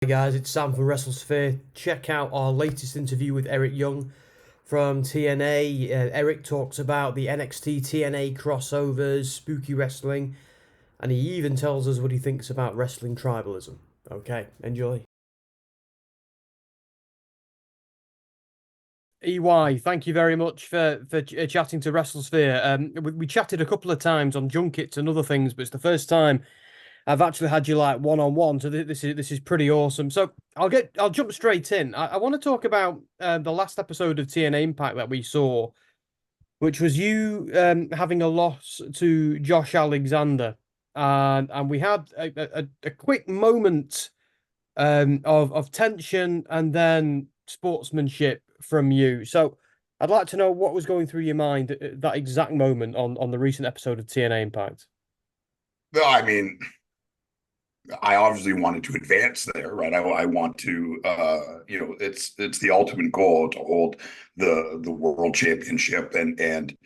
Hey guys, it's Sam from Wrestlesphere. Check out our latest interview with Eric Young from TNA. Eric talks about the NXT TNA crossovers, spooky wrestling, and he even tells us what he thinks about wrestling tribalism. Okay, enjoy. EY, thank you very much for chatting to Wrestlesphere. We chatted a couple of times on junkets and other things, but it's the first time I've actually had you like one on one, so this is pretty awesome. So I'll jump straight in. I want to talk about the last episode of TNA Impact that we saw, which was you having a loss to Josh Alexander, and we had a quick moment of tension and then sportsmanship from you. So I'd like to know what was going through your mind at that exact moment on the recent episode of TNA Impact. No, I mean, I obviously wanted to advance there, right? I want to, it's the ultimate goal to hold the world championship, and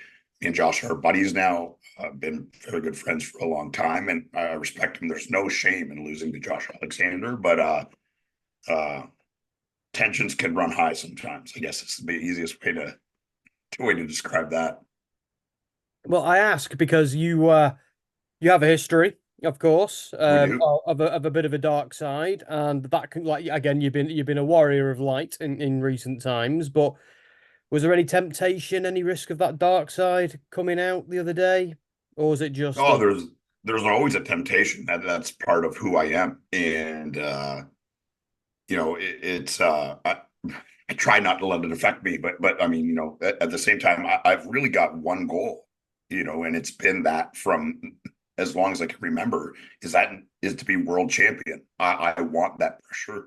Josh are buddies now. Been very good friends for a long time, and I respect him. There's no shame in losing to Josh Alexander, but tensions can run high sometimes. I guess it's the easiest way to describe that. Well, I ask because you have a history, of course, We do. of a bit of a dark side, and that can, like, again, you've been a warrior of light in recent times. But was there any temptation, any risk of that dark side coming out the other day, or was it just Oh, there's always a temptation that's part of who I am, and I try not to let it affect me, but I mean, at the same time, I've really got one goal, and it's been that from as long as I can remember, is to be world champion. I want that pressure.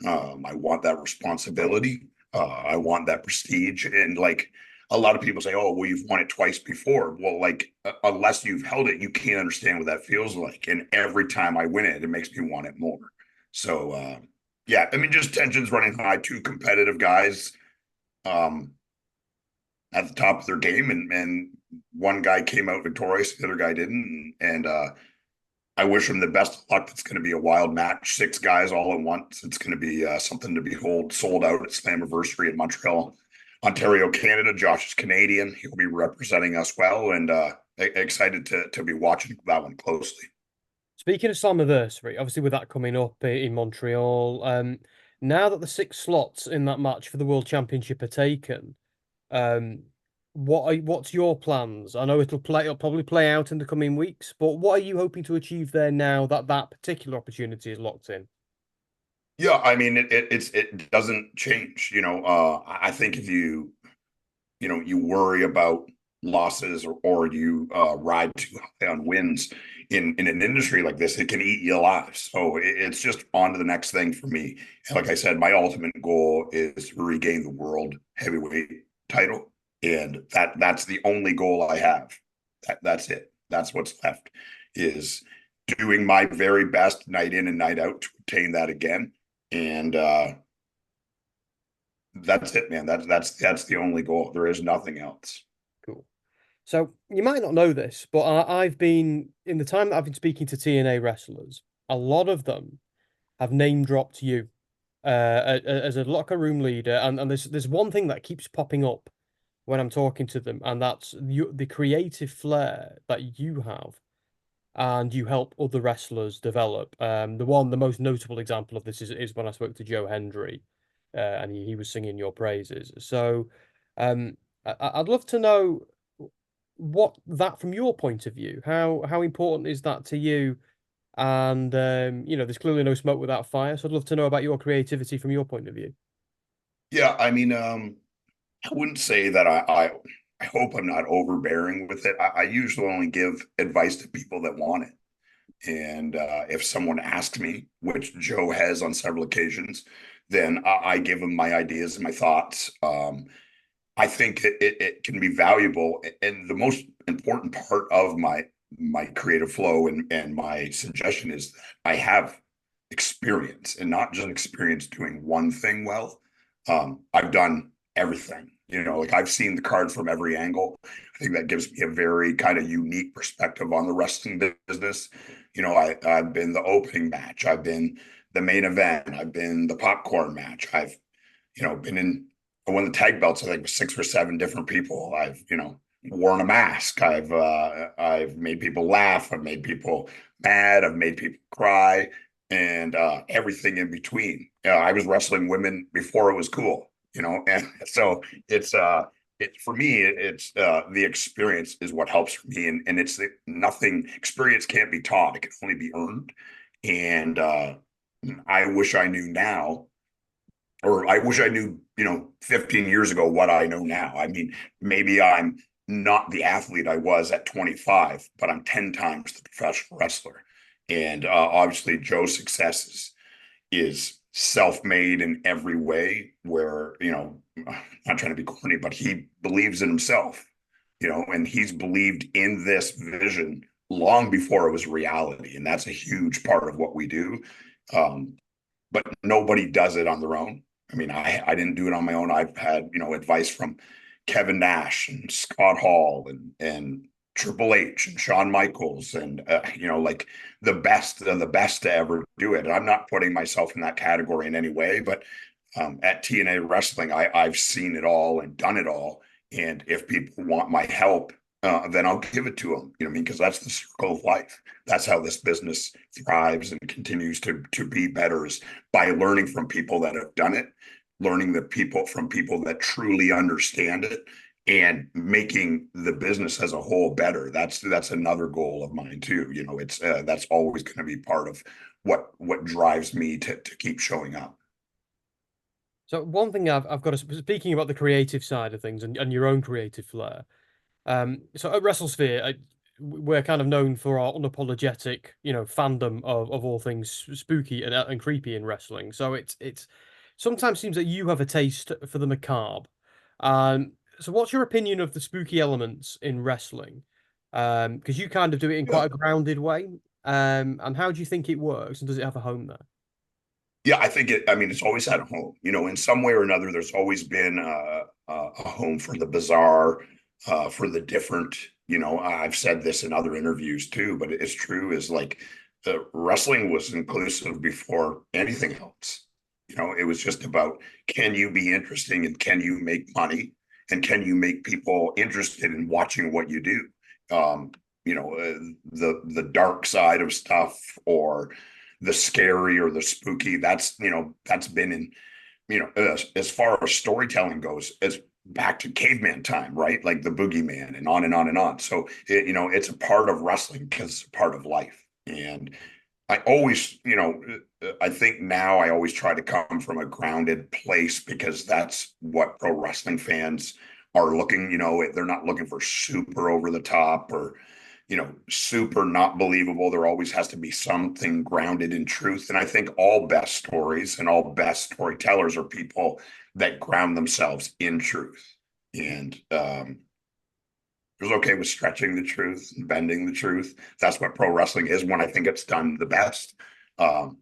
I want that responsibility. I want that prestige. And like a lot of people say, oh, well, you've won it twice before. Well, like unless you've held it, you can't understand what that feels like. And every time I win it, it makes me want it more. So yeah, I mean, just tensions running high, two competitive guys um, at the top of their game, and one guy came out victorious, the other guy didn't, and I wish him the best of luck. It's going to be a wild match, six guys all at once. It's going to be something to behold. Sold out at Slammiversary in Montreal, Ontario, Canada. Josh is Canadian. He'll be representing us well, and excited to be watching that one closely. speaking of Slammiversary, obviously with that coming up in Montreal, now that the six slots in that match for the World Championship are taken, um, what's your plans? I know it'll probably play out in the coming weeks, but what are you hoping to achieve there now that that particular opportunity is locked in? Yeah, I mean it doesn't change. I think if you worry about losses or you ride too high on wins in an industry like this, it can eat you alive. So it's just on to the next thing for me. Like I said, my ultimate goal is to regain the world heavyweight title, and that's the only goal I have. That's it. That's what's left, is doing my very best night in and night out to obtain that again. And that's it, man. That's the only goal. There is nothing else. Cool. So you might not know this, but I've been in the time that I've been speaking to TNA wrestlers, a lot of them have name dropped you as a locker room leader, and there's one thing that keeps popping up when I'm talking to them, and that's the creative flair that you have, and you help other wrestlers develop. The most notable example of this is when I spoke to Joe Hendry, and he was singing your praises. So, I'd love to know what that from your point of view. How important is that to you? And there's clearly no smoke without fire. So I'd love to know about your creativity from your point of view. Yeah, I mean, I wouldn't say that I hope I'm not overbearing with it. I usually only give advice to people that want it. And if someone asks me, which Joe has on several occasions, then I give them my ideas and my thoughts. I think it can be valuable. And the most important part of my creative flow and my suggestion is that I have experience, and not just experience doing one thing well. I've done everything. Like I've seen the card from every angle. I think that gives me a very kind of unique perspective on the wrestling business. I've been the opening match. I've been the main event. I've been the popcorn match. I've, I won the tag belts, I think, with 6 or 7 different people. I've, worn a mask. I've made people laugh. I've made people mad. I've made people cry, and everything in between. I was wrestling women before it was cool, and so it for me, it's the experience is what helps for me, and it's nothing. Experience can't be taught; it can only be earned. And I wish I knew now, or I wish I knew, 15 years ago what I know now. I mean, maybe I'm not the athlete I was at 25, but I'm 10 times the professional wrestler. And obviously, Joe's success is self-made in every way, where, not trying to be corny, but he believes in himself, and he's believed in this vision long before it was reality. And that's a huge part of what we do. But nobody does it on their own. I mean, I didn't do it on my own. I've had, advice from Kevin Nash and Scott Hall and Triple H and Shawn Michaels and like the best of the best to ever do it. And I'm not putting myself in that category in any way, but at TNA Wrestling, I've seen it all and done it all. And if people want my help, then I'll give it to them. You know what I mean? Because that's the circle of life. That's how this business thrives and continues to be better, is by learning from people that have done it, learning from people that truly understand it, and making the business as a whole better. That's another goal of mine too. It's that's always going to be part of what drives me to keep showing up. So one thing I've got to, speaking about the creative side of things and your own creative flair. So at Wrestlesphere, we're kind of known for our unapologetic, fandom of all things spooky and creepy in wrestling. So it's sometimes seems that you have a taste for the macabre. So what's your opinion of the spooky elements in wrestling? Because you kind of do it in Yeah. quite a grounded way. And how do you think it works, and does it have a home there? Yeah, I think I mean, it's always had a home, in some way or another. There's always been a home for the bizarre, for the different. I've said this in other interviews too, but it's true. Is like wrestling was inclusive before anything else. It was just about, can you be interesting, and can you make money, and can you make people interested in watching what you do. The dark side of stuff, or the scary or the spooky, that's been in, as far as storytelling goes, as back to caveman time, right? Like the boogeyman, and on and on and on. So it's a part of wrestling because it's a part of life. And I always, I think now I always try to come from a grounded place, because that's what pro wrestling fans are looking. They're not looking for super over the top, or super not believable. There always has to be something grounded in truth. And I think all best stories and all best storytellers are people that ground themselves in truth. And it was okay with stretching the truth and bending the truth. That's what pro wrestling is, when I think it's done the best. But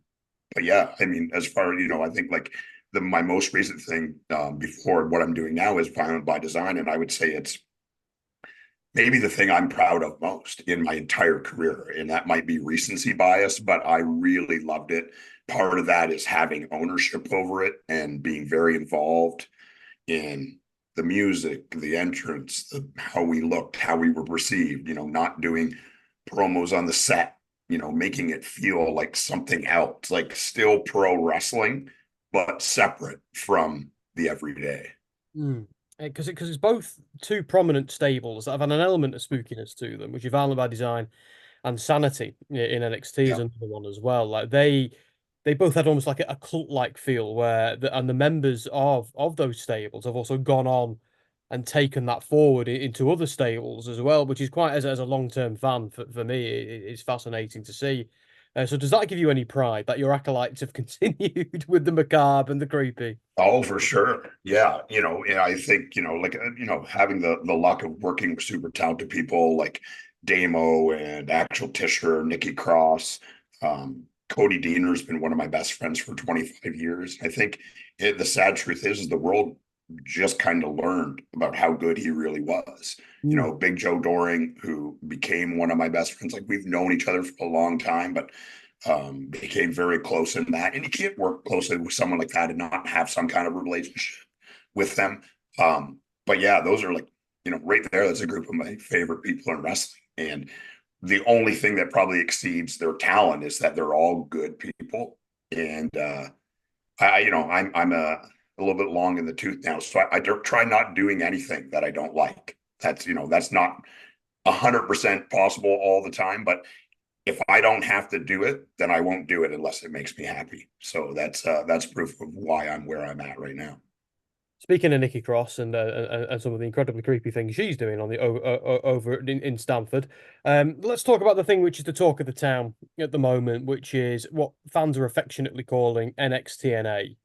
yeah, I mean, as far as, I think like my most recent thing, before what I'm doing now, is Violent by Design. And I would say it's maybe the thing I'm proud of most in my entire career. And that might be recency bias, but I really loved it. Part of that is having ownership over it and being very involved in the music, the entrance, how we looked, how we were perceived, not doing promos on the set, making it feel like something else, like still pro wrestling, but separate from the everyday. Because it's both two prominent stables that have an element of spookiness to them, which is Violent by Design and SAnitY in NXT is Yeah. another one as well. Like they both had almost like a cult-like feel, where the members of those stables have also gone on and taken that forward into other stables as well, which is quite, as a long-term fan for me, it's fascinating to see. So does that give you any pride that your acolytes have continued with the macabre and the creepy? Oh, for sure. Yeah. And I think, like, having the luck of working with super talented people like Damo and Axel Tischer, Nikki Cross, Cody Deaner has been one of my best friends for 25 years. I think the sad truth is the world just kind of learned about how good he really was. Mm. Big Joe Doring, who became one of my best friends, like we've known each other for a long time, but became very close in that. And you can't work closely with someone like that and not have some kind of relationship with them. But yeah, those are like, right there, that's a group of my favorite people in wrestling. And the only thing that probably exceeds their talent is that they're all good people. And I'm a little bit long in the tooth now, so I don't try not doing anything that I don't like. That's not 100% possible all the time, but if I don't have to do it, then I won't do it unless it makes me happy. So that's proof of why I'm where I'm at right now. Speaking of Nikki Cross and some of the incredibly creepy things she's doing on the over in Stamford, let's talk about the thing which is the talk of the town at the moment, which is what fans are affectionately calling NXTNA.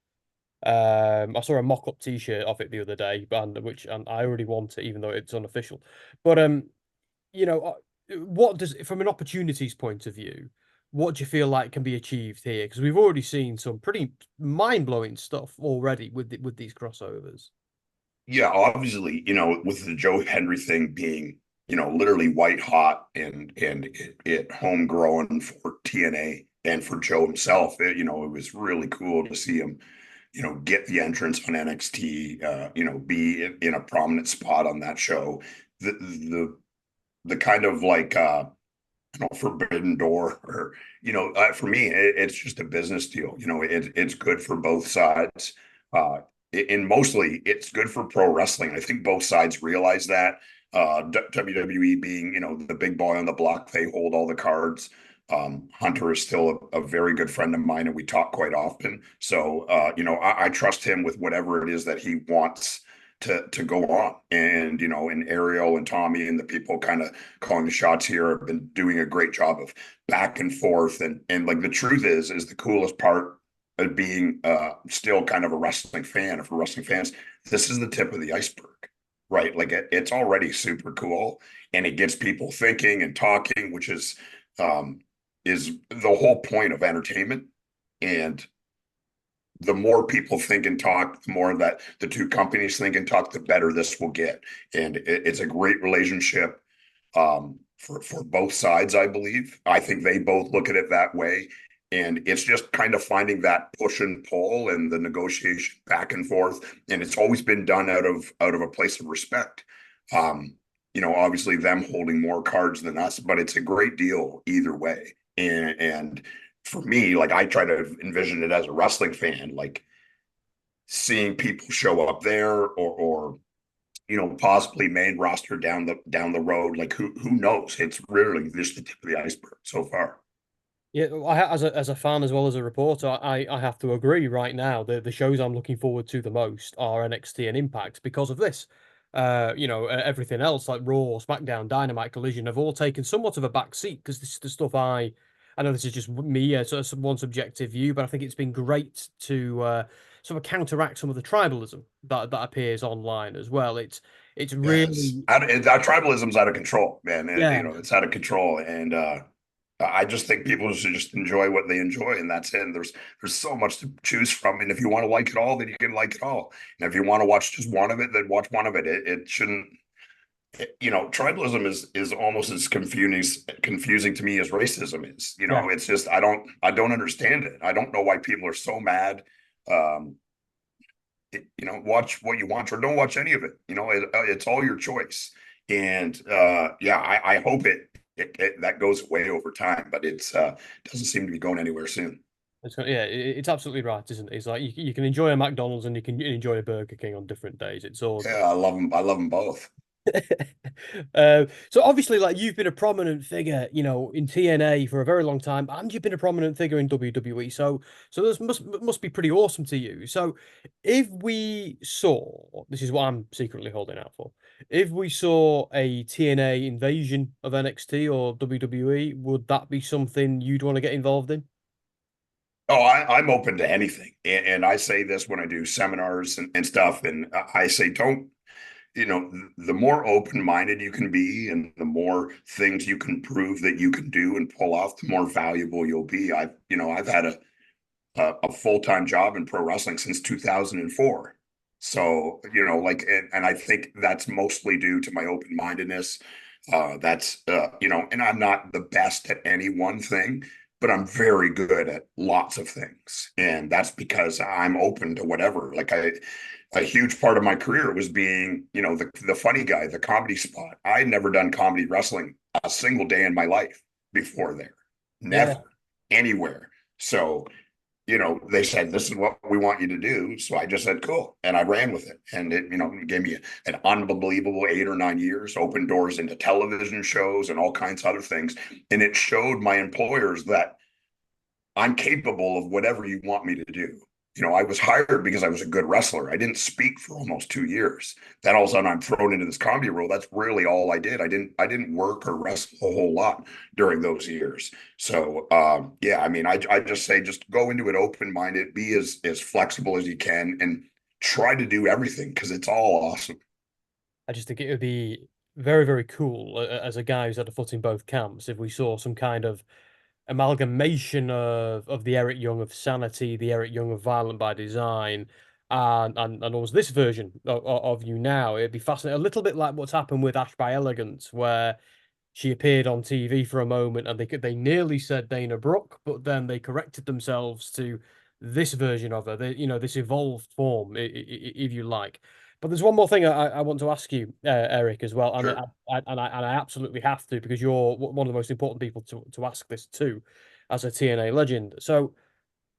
I saw a mock-up T-shirt of it the other day, and I already want it, even though it's unofficial. But you know, what does from an opportunities point of view, what do you feel like can be achieved here? Because we've already seen some pretty mind-blowing stuff already with these crossovers. Yeah, obviously, with the Joe Hendry thing being, literally white hot and it homegrown for TNA and for Joe himself, it was really cool to see him, get the entrance on NXT, be in a prominent spot on that show. The kind of like forbidden door, or for me it's just a business deal. It's good for both sides, and mostly it's good for pro wrestling. I think both sides realize that. WWE being the big boy on the block, they hold all the cards. Hunter is still a very good friend of mine, and we talk quite often. So I trust him with whatever it is that he wants to go on. And Ariel and Tommy and the people kind of calling the shots here have been doing a great job of back and forth. And like the truth is the coolest part of being still kind of a wrestling fan, or for wrestling fans, this is the tip of the iceberg, right? Like it's already super cool, and it gets people thinking and talking, which is the whole point of entertainment. And the more people think and talk, the more that the two companies think and talk, the better this will get. And it's a great relationship, for both sides, I believe. I think they both look at it that way. And it's just kind of finding that push and pull and the negotiation back and forth. And it's always been done out of a place of respect. Obviously them holding more cards than us, but it's a great deal either way. And for me, like I try to envision it as a wrestling fan, like seeing people show up there, or possibly main roster down the road. Like who knows? It's really just the tip of the iceberg so far. Yeah, as a fan as well as a reporter, I have to agree right now. The shows I'm looking forward to the most are NXT and Impact because of this. Everything else like Raw, SmackDown, Dynamite, Collision have all taken somewhat of a back seat because this is the stuff I know this is just me, sort of one subjective view, but I think it's been great to sort of counteract some of the tribalism that appears online as well. It's Yes, really our tribalism's out of control, man. yeah. It's out of control. And I just think people should just enjoy what they enjoy, and that's it. And there's so much to choose from, and if you want to like it all, then you can like it all. And if you want to watch just one of it, then watch one of it. It shouldn't. Tribalism is almost as confusing to me as racism is. Yeah. It's just I don't understand it. I don't know why people are so mad. Um, watch what you want or don't watch any of it. It's all your choice. And yeah, I hope that goes away over time, but it's doesn't seem to be going anywhere soon. It's absolutely right, isn't it? It's like you can enjoy a McDonald's and you can enjoy a Burger King on different days. It's all Yeah, I love them. I love them both. so obviously, like you've been a prominent figure, in TNA for a very long time, and you've been a prominent figure in WWE. So this must be pretty awesome to you. So if we saw, this is what I'm secretly holding out for, if we saw a TNA invasion of NXT or WWE, would that be something you'd want to get involved in? Oh, I'm open to anything. And I say this when I do seminars and stuff. And I say, don't, the more open-minded you can be and the more things you can prove that you can do and pull off, the more valuable you'll be. I've had a full-time job in pro wrestling since 2004. So, and I think that's mostly due to my open-mindedness. And I'm not the best at any one thing, but I'm very good at lots of things. And that's because I'm open to whatever. Like a huge part of my career was being, you know, the funny guy, the comedy spot. I'd never done comedy wrestling a single day in my life before there. Yeah, Never, anywhere. So, you know, they said, this is what we want you to do. So I just said, cool. And I ran with it. And it, you know, gave me an unbelievable 8 or 9 years, opened doors into television shows and all kinds of other things. And it showed my employers that I'm capable of whatever you want me to do. You know, I was hired because I was a good wrestler. I didn't speak for almost 2 years. Then all of a sudden I'm thrown into this comedy role. That's really all I did. I didn't work or wrestle a whole lot during those years. So yeah, I mean, I just say just go into it open-minded, be as flexible as you can, and try to do everything because it's all awesome. I just think it would be very, very cool as a guy who's had a foot in both camps if we saw some kind of amalgamation of the Eric Young of SAnitY, the Eric Young of Violent by Design, and almost this version of you now. It'd be fascinating. A little bit like what's happened with Ash by Elegance, where she appeared on TV for a moment and they nearly said Dana Brooke, but then they corrected themselves to this version of her, this evolved form, if you like. But there's one more thing I want to ask you, Eric, as well, and Sure. I absolutely have to because you're one of the most important people to ask this to, as a TNA legend. So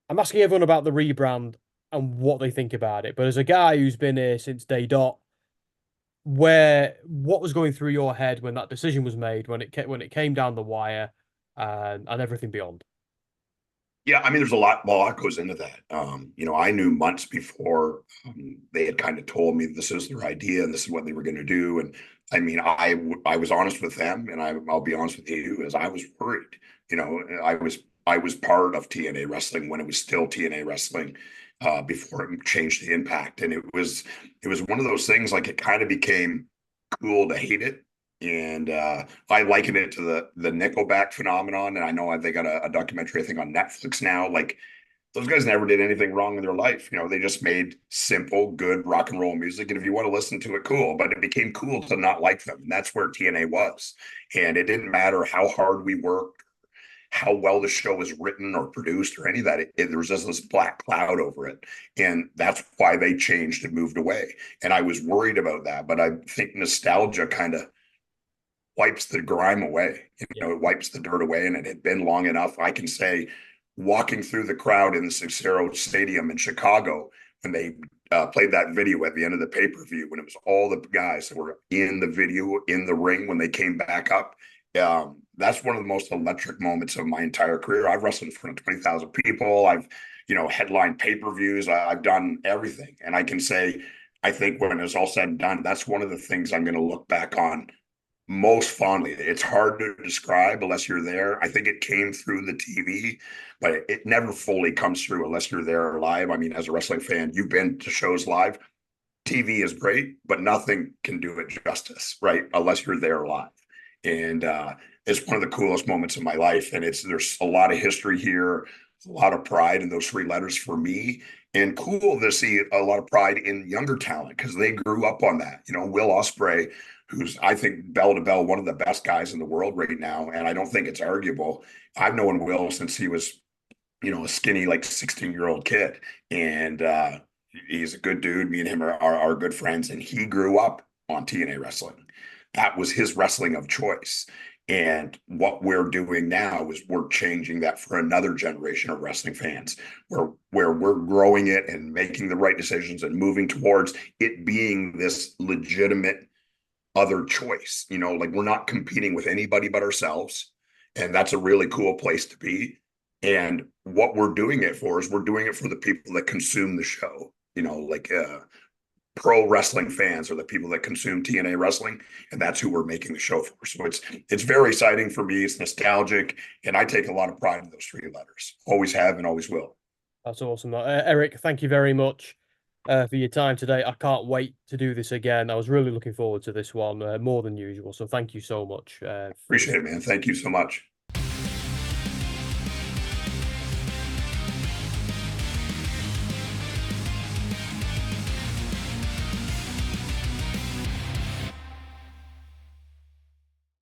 I'm asking everyone about the rebrand and what they think about it. But as a guy who's been here since day dot, what was going through your head when that decision was made, when it came down the wire, and everything beyond? Yeah, I mean, there's a lot. Well, a lot goes into that. You know, I knew months before they had kind of told me this is their idea and this is what they were going to do. And I mean, I was honest with them, and I'll be honest with you, as I was worried. You know, I was part of TNA wrestling when it was still TNA wrestling, before it changed the Impact, and it was one of those things. Like it kind of became cool to hate it. And I liken it to the Nickelback phenomenon. And I know they got a documentary, I think, on Netflix now. Like those guys never did anything wrong in their life. You know, they just made simple, good rock and roll music. And if you want to listen to it, cool. But it became cool to not like them. And that's where TNA was. And it didn't matter how hard we worked, how well the show was written or produced or any of that. There was just this black cloud over it. And that's why they changed and moved away. And I was worried about that. But I think nostalgia kind of wipes the grime away. You Yeah. know, it wipes the dirt away, and it had been long enough. I can say, walking through the crowd in the Cicero Stadium in Chicago when they played that video at the end of the pay-per-view, when it was all the guys that were in the video in the ring when they came back up. That's one of the most electric moments of my entire career. I've wrestled in front of 20,000 people. I've, you know, headlined pay-per-views. I've done everything, and I can say, I think when it's all said and done, that's one of the things I'm going to look back on most fondly. It's hard to describe unless you're there. I think it came through the TV, but it never fully comes through unless you're there live. I mean, as a wrestling fan, you've been to shows live. TV is great, but nothing can do it justice, right? Unless you're there live. And it's one of the coolest moments of my life. And there's a lot of history here, a lot of pride in those three letters for me. And cool to see a lot of pride in younger talent because they grew up on that. You know, Will Ospreay, who's I think bell to bell one of the best guys in the world right now, and I don't think it's arguable. I've known Will since he was, you know, a skinny like 16-year-old kid, and he's a good dude. Me and him are good friends, and he grew up on TNA wrestling. That was his wrestling of choice. And what we're doing now is we're changing that for another generation of wrestling fans, where we're growing it and making the right decisions and moving towards it being this legitimate other choice. You know, like we're not competing with anybody but ourselves. And that's a really cool place to be. And what we're doing it for is we're doing it for the people that consume the show, you know, like pro wrestling fans are the people that consume TNA wrestling, and that's who we're making the show for. So it's very exciting for me. It's nostalgic, and I take a lot of pride in those three letters. Always have and always will. That's awesome. Eric, thank you very much for your time today. I can't wait to do this again. I was really looking forward to this one more than usual. So thank you so much for this. Appreciate it, man. Thank you so much.